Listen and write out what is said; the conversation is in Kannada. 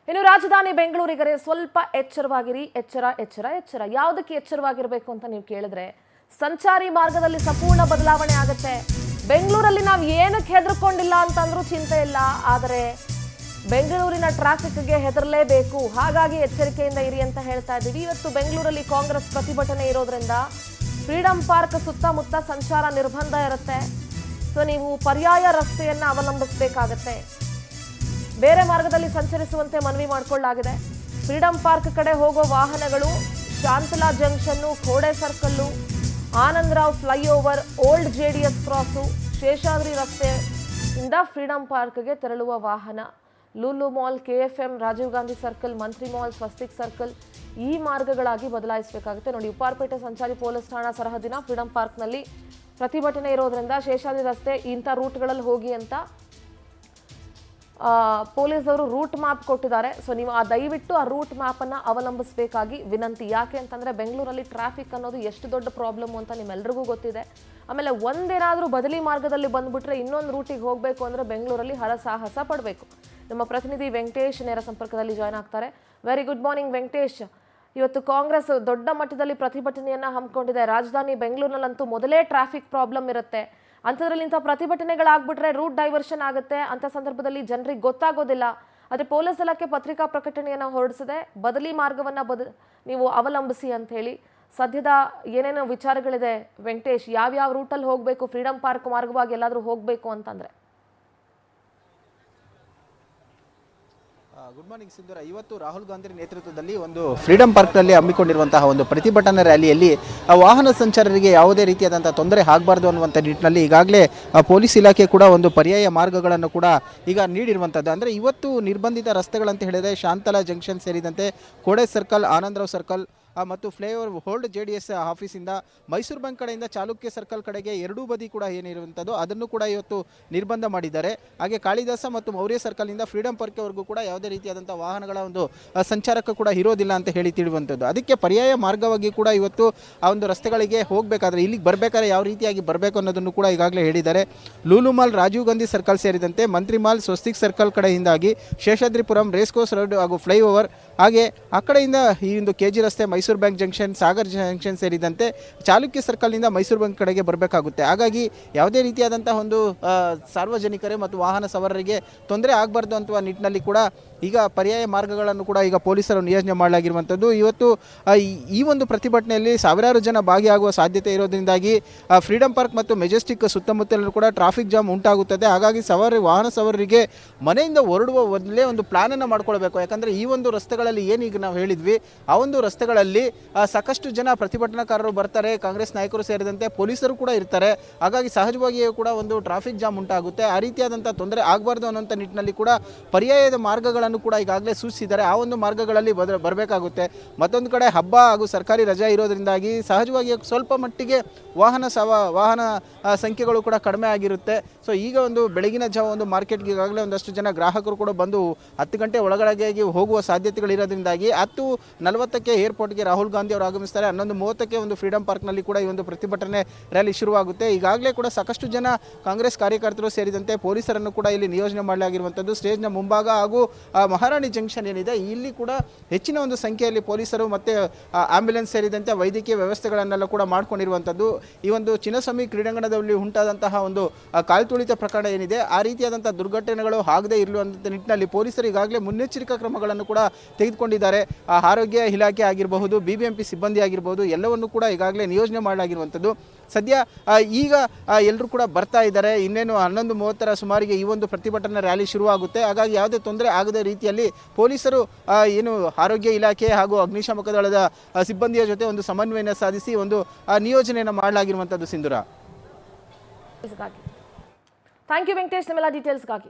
ಇನ್ನು ರಾಜಧಾನಿ ಬೆಂಗಳೂರಿಗರೆ ಸ್ವಲ್ಪ ಎಚ್ಚರವಾಗಿರಿ. ಎಚ್ಚರ ಯಾವುದಕ್ಕೆ ಎಚ್ಚರವಾಗಿರಬೇಕು ಅಂತ ನೀವು ಕೇಳಿದ್ರೆ, ಸಂಚಾರಿ ಮಾರ್ಗದಲ್ಲಿ ಸಂಪೂರ್ಣ ಬದಲಾವಣೆ ಆಗುತ್ತೆ. ಬೆಂಗಳೂರಲ್ಲಿ ನಾವು ಏನಕ್ಕೆ ಹೆದರ್ಕೊಂಡಿಲ್ಲ ಅಂತಂದ್ರೂ ಚಿಂತೆ ಇಲ್ಲ, ಆದರೆ ಬೆಂಗಳೂರಿನ ಟ್ರಾಫಿಕ್ಗೆ ಹೆದರಲೇಬೇಕು. ಹಾಗಾಗಿ ಎಚ್ಚರಿಕೆಯಿಂದ ಇರಿ ಅಂತ ಹೇಳ್ತಾ ಇದ್ದೀವಿ. ಇವತ್ತು ಬೆಂಗಳೂರಲ್ಲಿ ಕಾಂಗ್ರೆಸ್ ಪ್ರತಿಭಟನೆ ಇರೋದ್ರಿಂದ ಫ್ರೀಡಂ ಪಾರ್ಕ್ ಸುತ್ತಮುತ್ತ ಸಂಚಾರ ನಿರ್ಬಂಧ ಇರುತ್ತೆ. ಸೊ ನೀವು ಪರ್ಯಾಯ ರಸ್ತೆಯನ್ನು ಅವಲಂಬಿಸಬೇಕಾಗತ್ತೆ. ಬೇರೆ ಮಾರ್ಗದಲ್ಲಿ ಸಂಚರಿಸುವಂತೆ ಮನವಿ ಮಾಡಿಕೊಳ್ಳಲಾಗಿದೆ. ಫ್ರೀಡಂ ಪಾರ್ಕ್ ಕಡೆ ಹೋಗೋ ವಾಹನಗಳು Shantala junction, Khode circle, Anand Rao flyover, old JDS cross, Sheshadri ರಸ್ತೆಯಿಂದ ಫ್ರೀಡಂ ಪಾರ್ಕ್ಗೆ ತೆರಳುವ ವಾಹನ Lulu mall, KFM, Rajiv Gandhi circle, Mantri mall, Swastik circle ಈ ಮಾರ್ಗಗಳಾಗಿ ಬದಲಾಯಿಸಬೇಕಾಗುತ್ತೆ. ನೋಡಿ, ಉಪ್ಪಾರಪೇಟೆ ಸಂಚಾರಿ ಪೊಲೀಸ್ ಠಾಣಾ ಸರಹದ್ದಿನ ಫ್ರೀಡಂ ಪಾರ್ಕ್ನಲ್ಲಿ ಪ್ರತಿಭಟನೆ ಇರೋದ್ರಿಂದ ಶೇಷಾದ್ರಿ ರಸ್ತೆ ಇಂಥ ರೂಟ್ಗಳಲ್ಲಿ ಹೋಗಿ ಅಂತ ಪೊಲೀಸರು ರೂಟ್ ಮ್ಯಾಪ್ ಕೊಟ್ಟಿದ್ದಾರೆ. ಸೊ ನೀವು ದಯವಿಟ್ಟು ಆ ರೂಟ್ ಮ್ಯಾಪನ್ನು ಅವಲಂಬಿಸಬೇಕಾಗಿ ವಿನಂತಿ. ಯಾಕೆ ಅಂತಂದರೆ ಬೆಂಗಳೂರಲ್ಲಿ ಟ್ರಾಫಿಕ್ ಅನ್ನೋದು ಎಷ್ಟು ದೊಡ್ಡ ಪ್ರಾಬ್ಲಮ್ ಅಂತ ನಿಮ್ಮೆಲ್ರಿಗೂ ಗೊತ್ತಿದೆ. ಆಮೇಲೆ ಒಂದೇನಾದರೂ ಬದಲಿ ಮಾರ್ಗದಲ್ಲಿ ಬಂದುಬಿಟ್ರೆ ಇನ್ನೊಂದು ರೂಟಿಗೆ ಹೋಗಬೇಕು ಅಂದರೆ ಬೆಂಗಳೂರಲ್ಲಿ ಹರಸಾಹಸ ಪಡಬೇಕು. ನಮ್ಮ ಪ್ರತಿನಿಧಿ ವೆಂಕಟೇಶ್ ನೇರ ಸಂಪರ್ಕದಲ್ಲಿ ಜಾಯ್ನ್ ಆಗ್ತಾರೆ. Very good morning Venkatesh. ಇವತ್ತು ಕಾಂಗ್ರೆಸ್ ದೊಡ್ಡ ಮಟ್ಟದಲ್ಲಿ ಪ್ರತಿಭಟನೆಯನ್ನು ಹಮ್ಮಿಕೊಂಡಿದೆ. ರಾಜಧಾನಿ ಬೆಂಗಳೂರಿನಲ್ಲಂತೂ ಮೊದಲೇ ಟ್ರಾಫಿಕ್ ಪ್ರಾಬ್ಲಮ್ ಇರುತ್ತೆ. ಅಂಥದ್ರಲ್ಲಿ ಇಂಥ ಪ್ರತಿಭಟನೆಗಳಾಗ್ಬಿಟ್ರೆ ರೂಟ್ ಡೈವರ್ಷನ್ ಆಗುತ್ತೆ. ಅಂಥ ಸಂದರ್ಭದಲ್ಲಿ ಜನರಿಗೆ ಗೊತ್ತಾಗೋದಿಲ್ಲ. ಆದರೆ ಪೊಲೀಸ್ ಇಲಾಖೆ ಪತ್ರಿಕಾ ಪ್ರಕಟಣೆಯನ್ನು ಹೊರಡಿಸಿದೆ, ಬದಲಿ ಮಾರ್ಗವನ್ನು ನೀವು ಅವಲಂಬಿಸಿ ಅಂತ ಹೇಳಿ. ಸದ್ಯದ ಏನೇನು ವಿಚಾರಗಳಿದೆ ವೆಂಕಟೇಶ್? ಯಾವ್ಯಾವ ರೂಟಲ್ಲಿ ಹೋಗಬೇಕು? ಫ್ರೀಡಂ ಪಾರ್ಕ್ ಮಾರ್ಗವಾಗಿ ಎಲ್ಲಾದರೂ ಹೋಗಬೇಕು ಅಂತಂದರೆ? ಗುಡ್ ಮಾರ್ನಿಂಗ್ ಸಿಂಧೂರ. ಇವತ್ತು ರಾಹುಲ್ ಗಾಂಧಿ ನೇತೃತ್ವದಲ್ಲಿ ಒಂದು ಫ್ರೀಡಂ ಪಾರ್ಕ್ನಲ್ಲಿ ಹಮ್ಮಿಕೊಂಡಿರುವಂತಹ ಒಂದು ಪ್ರತಿಭಟನಾ ರ್ಯಾಲಿಯಲ್ಲಿ ವಾಹನ ಸಂಚಾರರಿಗೆ ಯಾವುದೇ ರೀತಿಯಾದಂಥ ತೊಂದರೆ ಆಗಬಾರ್ದು ಅನ್ನುವಂಥ ನಿಟ್ಟಿನಲ್ಲಿ ಈಗಾಗಲೇ ಪೊಲೀಸ್ ಇಲಾಖೆ ಕೂಡ ಒಂದು ಪರ್ಯಾಯ ಮಾರ್ಗಗಳನ್ನು ಕೂಡ ಈಗ ನೀಡಿರುವಂಥದ್ದು. ಅಂದರೆ ಇವತ್ತು ನಿರ್ಬಂಧಿತ ರಸ್ತೆಗಳಂತ ಹೇಳಿದರೆ ಶಾಂತಲಾ ಜಂಕ್ಷನ್ ಸೇರಿದಂತೆ ಕೋಡೆ ಸರ್ಕಲ್, ಆನಂದರಾವ್ ಸರ್ಕಲ್ ಮತ್ತು ಫ್ಲೈಓವರ್, ಓಲ್ಡ್ JDS ಆಫೀಸಿಂದ ಮೈಸೂರು ಬ್ಯಾಂಕ್ ಕಡೆಯಿಂದ ಚಾಲುಕ್ಯ ಸರ್ಕಲ್ ಕಡೆಗೆ ಎರಡೂ ಬದಿ ಕೂಡ ಏನಿರುವಂಥದ್ದು ಅದನ್ನು ಕೂಡ ಇವತ್ತು ನಿರ್ಬಂಧ ಮಾಡಿದ್ದಾರೆ. ಹಾಗೆ ಕಾಳಿದಾಸ ಮತ್ತು ಮೌರ್ಯ ಸರ್ಕಲ್ನಿಂದ ಫ್ರೀಡಂ ಪಾರ್ಕ್ವರೆಗೂ ಕೂಡ ಯಾವುದೇ ರೀತಿಯಾದಂಥ ವಾಹನಗಳ ಒಂದು ಸಂಚಾರಕ್ಕೂ ಕೂಡ ಇರೋದಿಲ್ಲ ಅಂತ ಹೇಳಿ ತಿಳಿಯುವಂಥದ್ದು. ಅದಕ್ಕೆ ಪರ್ಯಾಯ ಮಾರ್ಗವಾಗಿ ಕೂಡ ಇವತ್ತು ಆ ಒಂದು ರಸ್ತೆಗಳಿಗೆ ಹೋಗಬೇಕಾದ್ರೆ, ಇಲ್ಲಿಗೆ ಬರಬೇಕಾದ್ರೆ ಯಾವ ರೀತಿಯಾಗಿ ಬರಬೇಕು ಅನ್ನೋದನ್ನು ಕೂಡ ಈಗಾಗಲೇ ಹೇಳಿದ್ದಾರೆ. Lulu mall, Rajiv Gandhi circle ಸೇರಿದಂತೆ ಮಂತ್ರಿ ಮಾಲ್, ಸ್ವಸ್ತಿಕ್ ಸರ್ಕಲ್ ಕಡೆಯಿಂದಾಗಿ ಶೇಷಾದ್ರಿಪುರಂ, ರೇಸ್ಕೋರ್ಸ್ ರೋಡ್ ಹಾಗೂ ಫ್ಲೈಓವರ್, ಹಾಗೆ ಆ ಕಡೆಯಿಂದ ಈ ಒಂದು KG ರಸ್ತೆ, Mysore bank junction, Sagar junction ಸೇರಿದಂತೆ ಚಾಲುಕ್ಯ ಸರ್ಕಲ್ನಿಂದ ಮೈಸೂರು ಬ್ಯಾಂಕ್ ಕಡೆಗೆ ಬರಬೇಕಾಗುತ್ತೆ. ಹಾಗಾಗಿ ಯಾವುದೇ ರೀತಿಯಾದಂತಹ ಒಂದು ಸಾರ್ವಜನಿಕರೇ ಮತ್ತು ವಾಹನ ಸವಾರರಿಗೆ ತೊಂದರೆ ಆಗಬಾರ್ದು ಅಂತ ನಿಟ್ಟಿನಲ್ಲಿ ಕೂಡ ಈಗ ಪರ್ಯಾಯ ಮಾರ್ಗಗಳನ್ನು ಕೂಡ ಈಗ ಪೊಲೀಸರು ನಿಯೋಜನೆ ಮಾಡಲಾಗಿರುವಂಥದ್ದು. ಇವತ್ತು ಈ ಒಂದು ಪ್ರತಿಭಟನೆಯಲ್ಲಿ ಸಾವಿರಾರು ಜನ ಭಾಗಿಯಾಗುವ ಸಾಧ್ಯತೆ ಇರೋದ್ರಿಂದಾಗಿ ಫ್ರೀಡಂ ಪಾರ್ಕ್ ಮತ್ತು ಮೆಜೆಸ್ಟಿಕ್ ಸುತ್ತಮುತ್ತಲೂ ಕೂಡ ಟ್ರಾಫಿಕ್ ಜಾಮ್ ಉಂಟಾಗುತ್ತದೆ. ಹಾಗಾಗಿ ವಾಹನ ಸವಾರರಿಗೆ ಮನೆಯಿಂದ ಹೊರಡುವ ಮೊದಲೇ ಒಂದು ಪ್ಲಾನನ್ನು ಮಾಡ್ಕೊಳ್ಬೇಕು. ಯಾಕಂದರೆ ಈ ಒಂದು ರಸ್ತೆಗಳಲ್ಲಿ ಏನೀಗ ನಾವು ಹೇಳಿದ್ವಿ, ಆ ಒಂದು ರಸ್ತೆಗಳಲ್ಲಿ ಸಾಕಷ್ಟು ಜನ ಪ್ರತಿಭಟನಾಕಾರರು ಬರ್ತಾರೆ, ಕಾಂಗ್ರೆಸ್ ನಾಯಕರು ಸೇರಿದಂತೆ ಪೊಲೀಸರು ಕೂಡ ಇರ್ತಾರೆ. ಹಾಗಾಗಿ ಸಹಜವಾಗಿಯೂ ಕೂಡ ಒಂದು ಟ್ರಾಫಿಕ್ ಜಾಮ್ ಉಂಟಾಗುತ್ತೆ. ಆ ರೀತಿಯಾದಂಥ ತೊಂದರೆ ಆಗಬಾರ್ದು ಅನ್ನೋಂಥ ನಿಟ್ಟಿನಲ್ಲಿ ಕೂಡ ಪರ್ಯಾಯದ ಮಾರ್ಗಗಳನ್ನು ಕೂಡ ಈಗಾಗಲೇ ಸೂಚಿಸಿದ್ದಾರೆ. ಆ ಒಂದು ಮಾರ್ಗಗಳಲ್ಲಿ ಬರಬೇಕಾಗುತ್ತೆ. ಮತ್ತೊಂದು ಕಡೆ ಹಬ್ಬ ಹಾಗೂ ಸರ್ಕಾರಿ ರಜೆ ಇರೋದ್ರಿಂದಾಗಿ ಸಹಜವಾಗಿ ಸ್ವಲ್ಪ ಮಟ್ಟಿಗೆ ವಾಹನ ಸಂಖ್ಯೆಗಳು ಕೂಡ ಕಡಿಮೆ ಆಗಿರುತ್ತೆ. ಸೊ ಈಗ ಒಂದು ಬೆಳಗಿನ ಜಾವ ಒಂದು ಮಾರ್ಕೆಟ್ಗೆ ಈಗಾಗಲೇ ಒಂದಷ್ಟು ಜನ ಗ್ರಾಹಕರು ಕೂಡ ಬಂದು 10 ಗಂಟೆ ಒಳಗಡೆ ಹೋಗುವ ಸಾಧ್ಯತೆಗಳಿರೋದ್ರಿಂದಾಗಿ 10:40ಕ್ಕೆ ಏರ್ಪೋರ್ಟ್ಗೆ ರಾಹುಲ್ ಗಾಂಧಿ ಅವರು ಆಗಮಿಸ್ತಾರೆ. 11:30ಕ್ಕೆ ಒಂದು ಫ್ರೀಡಂ ಪಾರ್ಕ್ನಲ್ಲಿ ಕೂಡ ಈ ಒಂದು ಪ್ರತಿಭಟನೆ ರ್ಯಾಲಿ ಶುರುವಾಗುತ್ತೆ. ಈಗಾಗಲೇ ಕೂಡ ಸಾಕಷ್ಟು ಜನ ಕಾಂಗ್ರೆಸ್ ಕಾರ್ಯಕರ್ತರು ಸೇರಿದಂತೆ ಪೊಲೀಸರನ್ನು ಕೂಡ ಇಲ್ಲಿ ನಿಯೋಜನೆ ಮಾಡಲಾಗಿರುವಂಥದ್ದು. ಸ್ಟೇಜ್ನ ಮುಂಭಾಗ ಹಾಗೂ ಮಹಾರಾಣಿ ಜಂಕ್ಷನ್ ಏನಿದೆ ಇಲ್ಲಿ ಕೂಡ ಹೆಚ್ಚಿನ ಒಂದು ಸಂಖ್ಯೆಯಲ್ಲಿ ಪೊಲೀಸರು ಮತ್ತು ಆಂಬ್ಯುಲೆನ್ಸ್ ಸೇರಿದಂತೆ ವೈದ್ಯಕೀಯ ವ್ಯವಸ್ಥೆಗಳನ್ನೆಲ್ಲ ಕೂಡ ಮಾಡ್ಕೊಂಡಿರುವಂಥದ್ದು. ಈ ಒಂದು ಚಿನ್ನಸ್ವಾಮಿ ಕ್ರೀಡಾಂಗಣದಲ್ಲಿ ಉಂಟಾದಂತಹ ಒಂದು ಕಾಲ್ತುಳಿತ ಪ್ರಕರಣ ಏನಿದೆ, ಆ ರೀತಿಯಾದಂಥ ದುರ್ಘಟನೆಗಳು ಆಗದೇ ಇರುವಂಥ ನಿಟ್ಟಿನಲ್ಲಿ ಪೊಲೀಸರು ಈಗಾಗಲೇ ಮುನ್ನೆಚ್ಚರಿಕಾ ಕ್ರಮಗಳನ್ನು ಕೂಡ ತೆಗೆದುಕೊಂಡಿದ್ದಾರೆ. ಆರೋಗ್ಯ ಇಲಾಖೆ ಆಗಿರಬಹುದು, BBMP ಸಿಬ್ಬಂದಿ ಆಗಿರಬಹುದು, ಎಲ್ಲವನ್ನು ಕೂಡ ಈಗಾಗಲೇ ನಿಯೋಜನೆ ಮಾಡಲಾಗಿರುವಂಥದ್ದು. ಸದ್ಯ ಈಗ ಎಲ್ಲರೂ ಕೂಡ ಬರ್ತಾ ಇದ್ದಾರೆ. ಇನ್ನೇನು 11:30ರ ಸುಮಾರಿಗೆ ಈ ಒಂದು ಪ್ರತಿಭಟನಾ ರ್ಯಾಲಿ ಶುರುವಾಗುತ್ತೆ. ಹಾಗಾಗಿ ಯಾವುದೇ ತೊಂದರೆ ಆಗದ ರೀತಿಯಲ್ಲಿ ಪೊಲೀಸರು ಏನು ಆರೋಗ್ಯ ಇಲಾಖೆ ಹಾಗೂ ಅಗ್ನಿಶಾಮಕ ದಳದ ಸಿಬ್ಬಂದಿಯ ಜೊತೆ ಒಂದು ಸಮನ್ವಯನ ಸಾಧಿಸಿ ಒಂದು ನಿಯೋಜನೆಯನ್ನು ಮಾಡಲಾಗಿರುವಂಥದ್ದು. ಸಿಂಧೂರ, ಥ್ಯಾಂಕ್ ಯು ವೆಂಕಟೇಶ್, ನಿಮ್ಮೆಲ್ಲ ಡೀಟೇಲ್ಸ್ಗಾಗಿ.